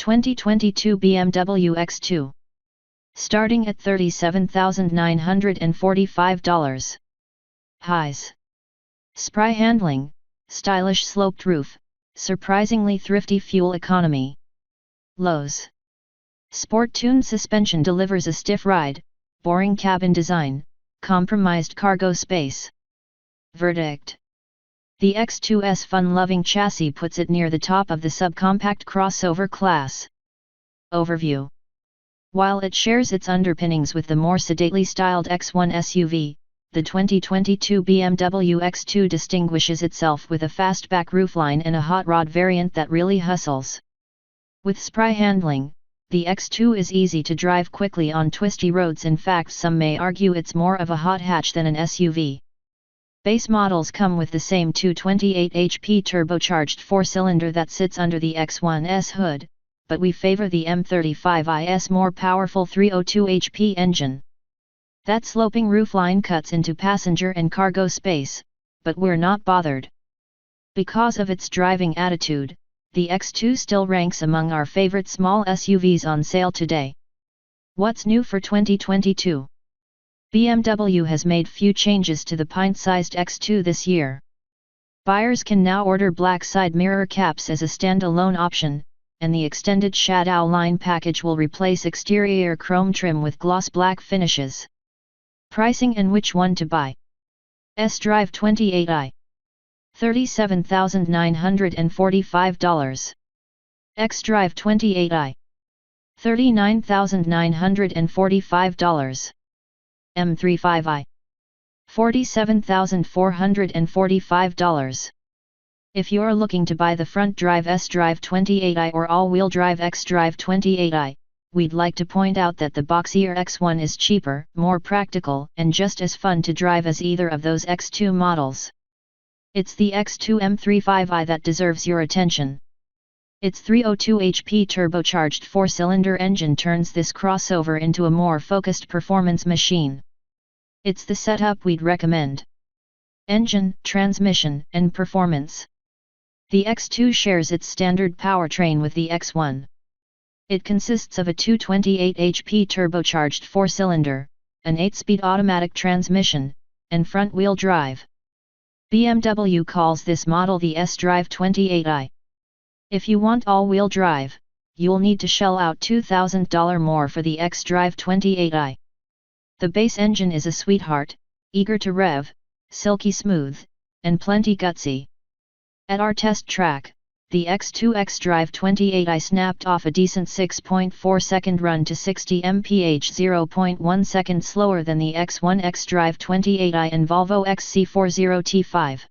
2022 BMW X2. Starting at $37,945. Highs: spry handling, stylish sloped roof, surprisingly thrifty fuel economy. Lows: sport-tuned suspension delivers a stiff ride, boring cabin design, compromised cargo space. Verdict: the X2's fun-loving chassis puts it near the top of the subcompact crossover class. Overview: while it shares its underpinnings with the more sedately styled X1 SUV, the 2022 BMW X2 distinguishes itself with a fastback roofline and a hot rod variant that really hustles. With spry handling, the X2 is easy to drive quickly on twisty roads. In fact, some may argue it's more of a hot hatch than an SUV. Base models come with the same 228 HP turbocharged four-cylinder that sits under the X1's hood, but we favor the M35i's more powerful 302 HP engine. That sloping roofline cuts into passenger and cargo space, but we're not bothered. Because of its driving attitude, the X2 still ranks among our favorite small SUVs on sale today. What's new for 2022? BMW has made few changes to the pint-sized X2 this year. Buyers can now order black side mirror caps as a standalone option, and the extended Shadow line package will replace exterior chrome trim with gloss black finishes. Pricing and which one to buy. xdrive28i. $37,945. xdrive28i. $39,945. m35i. $47,445. If you're looking to buy the front drive xdrive28i or all-wheel drive xdrive28i, we'd like to point out that the boxier X1 is cheaper, more practical, and just as fun to drive as either of those X2 models. It's the X2 m35i that deserves your attention. Its 302 HP turbocharged four-cylinder engine turns this crossover into a more focused performance machine. It's the setup we'd recommend. Engine, transmission, and performance. The X2 shares its standard powertrain with the X1. It consists of a 228 HP turbocharged four-cylinder, an 8-speed automatic transmission, and front-wheel drive. BMW calls this model the xdrive28i. If you want all-wheel drive, you'll need to shell out $2,000 more for the xdrive28i. The base engine is a sweetheart, eager to rev, silky smooth, and plenty gutsy. At our test track, the X2 xdrive28i snapped off a decent 6.4 second run to 60 mph, 0.1 second slower than the X1 xdrive28i and Volvo XC40T5.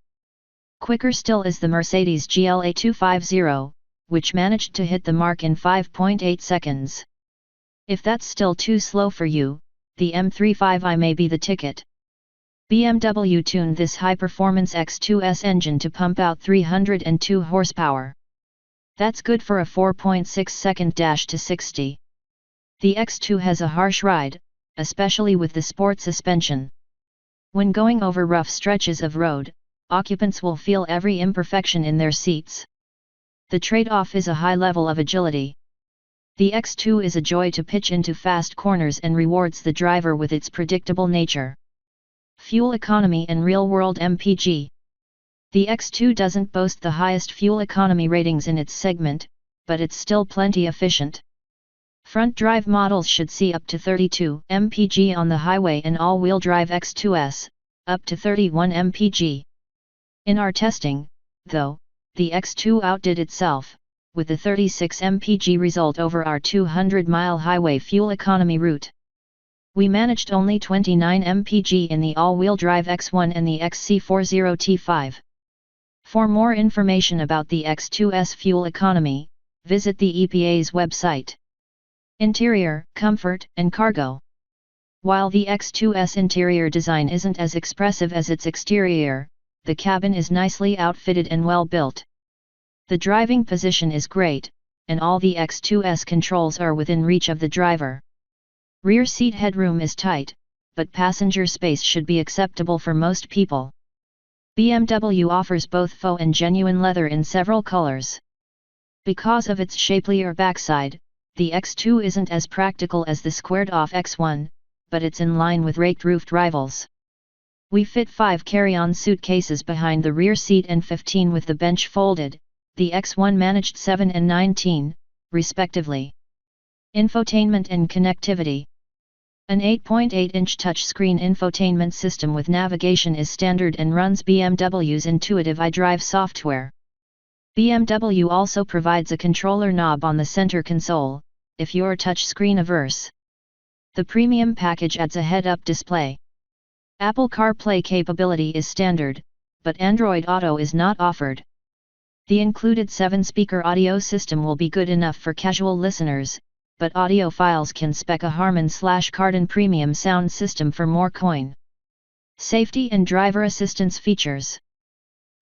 Quicker still is the Mercedes GLA 250, which managed to hit the mark in 5.8 seconds. If that's still too slow for you, the m35i may be the ticket. BMW tuned this high-performance X2's engine to pump out 302 horsepower. That's good for a 4.6-second dash to 60. The X2 has a harsh ride, especially with the sport suspension. When going over rough stretches of road, occupants will feel every imperfection in their seats. The trade-off is a high level of agility. The X2 is a joy to pitch into fast corners and rewards the driver with its predictable nature. Fuel economy and real-world MPG. The X2 doesn't boast the highest fuel economy ratings in its segment, but it's still plenty efficient. Front drive models should see up to 32 mpg on the highway, and all-wheel drive X2s, up to 31 mpg. In our testing, though, the X2 outdid itself, with a 36 mpg result over our 200-mile highway fuel economy route. We managed only 29 mpg in the all-wheel drive X1 and the XC40T5. For more information about the X2's fuel economy, visit the EPA's website. Interior, comfort, and cargo. While the X2's interior design isn't as expressive as its exterior, the cabin is nicely outfitted and well built. The driving position is great, and all the X2's controls are within reach of the driver. Rear seat headroom is tight, but passenger space should be acceptable for most people. BMW offers both faux and genuine leather in several colors. Because of its shapelier backside, the X2 isn't as practical as the squared-off X1, but it's in line with raked-roofed rivals. We fit 5 carry-on suitcases behind the rear seat and 15 with the bench folded. The X1 managed 7 and 19, respectively. Infotainment and connectivity. An 8.8-inch touchscreen infotainment system with navigation is standard and runs BMW's intuitive iDrive software. BMW also provides a controller knob on the center console, if you're touchscreen averse. The premium package adds a head-up display. Apple CarPlay capability is standard, but Android Auto is not offered. The included 7-speaker audio system will be good enough for casual listeners, but audiophiles can spec a Harman/Kardon premium sound system for more coin. Safety and driver assistance features.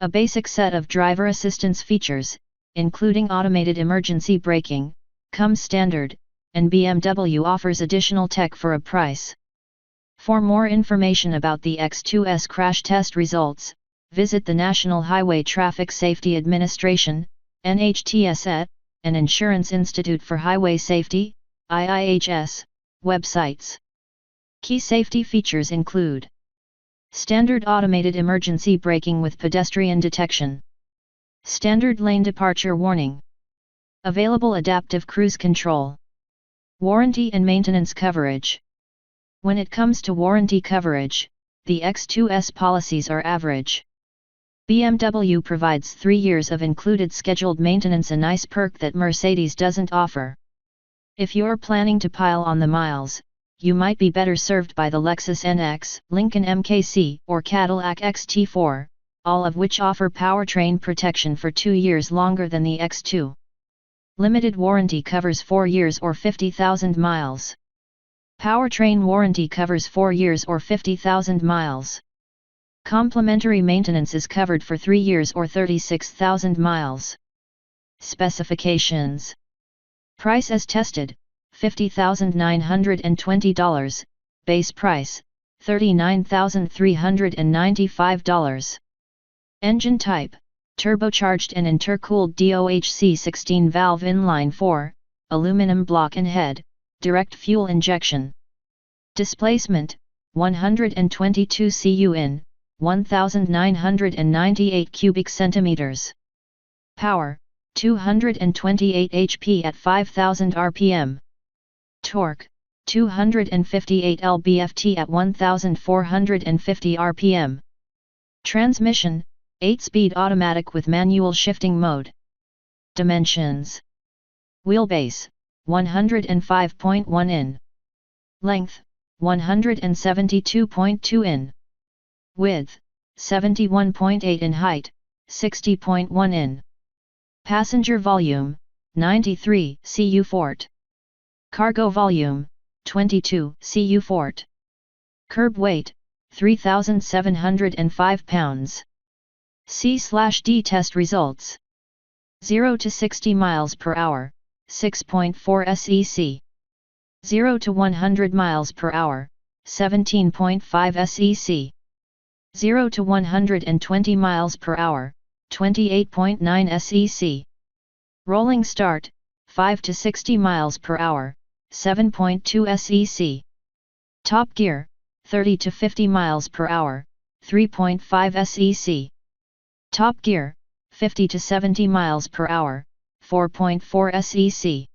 A basic set of driver assistance features, including automated emergency braking, comes standard, and BMW offers additional tech for a price. For more information about the X2's crash test results, visit the National Highway Traffic Safety Administration, NHTSA, and Insurance Institute for Highway Safety, IIHS, websites. Key safety features include standard automated emergency braking with pedestrian detection, standard lane departure warning, available adaptive cruise control, warranty and maintenance coverage. When it comes to warranty coverage, the X2's policies are average. BMW provides 3 years of included scheduled maintenance, a nice perk that Mercedes doesn't offer. If you're planning to pile on the miles, you might be better served by the Lexus NX, Lincoln MKC, or Cadillac XT4, all of which offer powertrain protection for 2 years longer than the X2. Limited warranty covers 4 years or 50,000 miles. Powertrain warranty covers 4 years or 50,000 miles. Complimentary maintenance is covered for 3 years or 36,000 miles. Specifications. Price as tested, $50,920, base price, $39,395. Engine type, turbocharged and intercooled DOHC 16-valve inline-4, aluminum block and head, direct fuel injection. Displacement, 122 cu in, 1,998 cubic centimeters. Power, 228 HP at 5,000 rpm. Torque, 258 lb-ft at 1,450 rpm. Transmission, 8-speed automatic with manual shifting mode. Dimensions. Wheelbase, 105.1 in. Length, 172.2 in. Width, 71.8 in. Height, 60.1 in. Passenger volume, 93 cu fort. Cargo volume, 22 cu fort. Curb weight, 3,705 pounds. C/D test results. 0 to 60 miles per hour, 6.4 sec. 0 to 100 miles per hour, 17.5 sec. 0 to 120 miles per hour, 28.9 sec. Rolling start, 5 to 60 miles per hour, 7.2 sec. Top gear, 30 to 50 miles per hour, 3.5 sec. Top gear, 50 to 70 miles per hour, 4.4 sec.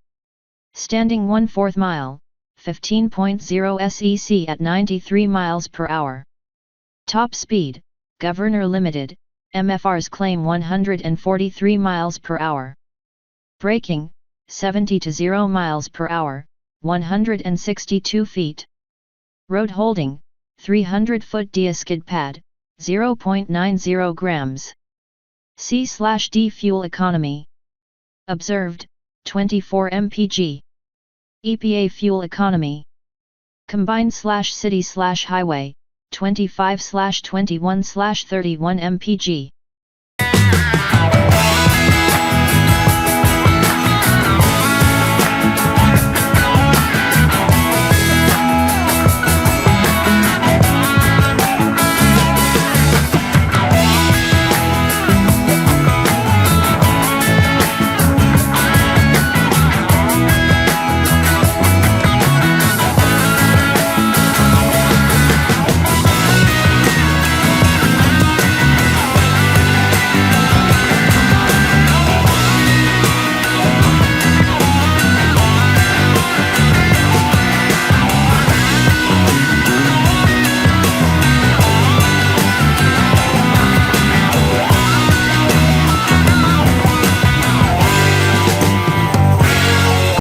Standing 1/4 mile, 15.0 sec at 93 miles per hour. Top speed, Governor Limited, MFRs claim 143 miles per hour. Braking, 70 to 0 miles per hour, 162 feet. Road holding, 300-foot dia-skid pad, 0.90 grams. C/D fuel economy. Observed, 24 mpg. EPA fuel economy. Combined/city/highway, 25/21/31 mpg.